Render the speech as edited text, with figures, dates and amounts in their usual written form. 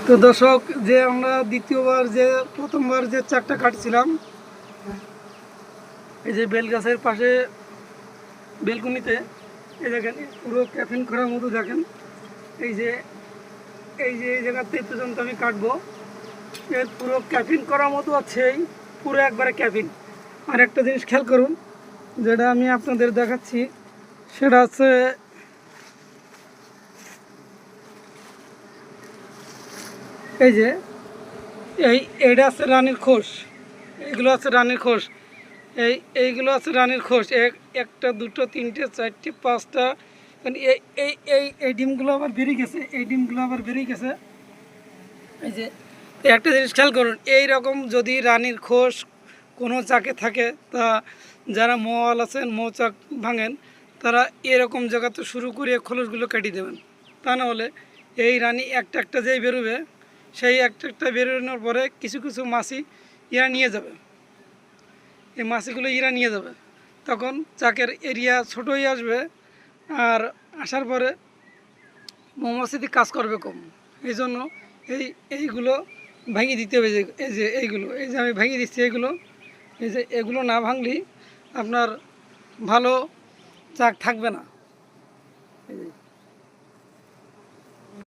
তো দর্শক, যে আমরা দ্বিতীয়বার যে প্রথমবার যে চাকটা কাটছিলাম, এই যে বেল গাছের পাশে বেলকুনিতে, এই দেখেন পুরো ক্যাফিন করার মতো দেখেন। এই যে এই যে এই জায়গাতে পর্যন্ত আমি কাটবো, এর পুরো ক্যাফিন করার মতো আছে, পুরো একবারে ক্যাফিন। আর একটা জিনিস খেয়াল করুন, যেটা আমি আপনাদের দেখাচ্ছি, সেটা হচ্ছে এই যে এইটা আছে রানীর খোস, এইগুলো আছে রানীর খোস, এইগুলো আছে রানীর খোস। একটা দুটো তিনটে চারটে পাঁচটা, মানে এই এই এই এই ডিমগুলো আবার বেরিয়ে গেছে, এই ডিমগুলো আবার বেরিয়ে গেছে। এই যে একটা জিনিস খেয়াল করুন, এই রকম যদি রানীর খোস কোনো চাকে থাকে, তা যারা মল আছেন, চাক ভাঙেন, তারা এরকম জায়গাতে শুরু করে খোলসগুলো কেটে দেবেন। তা না হলে এই রানী একটা একটা যেই বেরোবে, সেই একটা একটা বেরোনোর পরে কিছু কিছু মাছি ইরা নিয়ে যাবে, এই মাছিগুলো ইরা নিয়ে যাবে। তখন চাকের এরিয়া ছোটোই আসবে, আর আসার পরে মৌমাছিতে কাজ করবে কম। এই জন্য এইগুলো ভেঙে দিতে হবে। এই যে এইগুলো, এই যে আমি ভেঙে দিচ্ছি এইগুলো, এই যে এগুলো না ভাঙলেই আপনার ভালো চাক থাকবে না। এই যে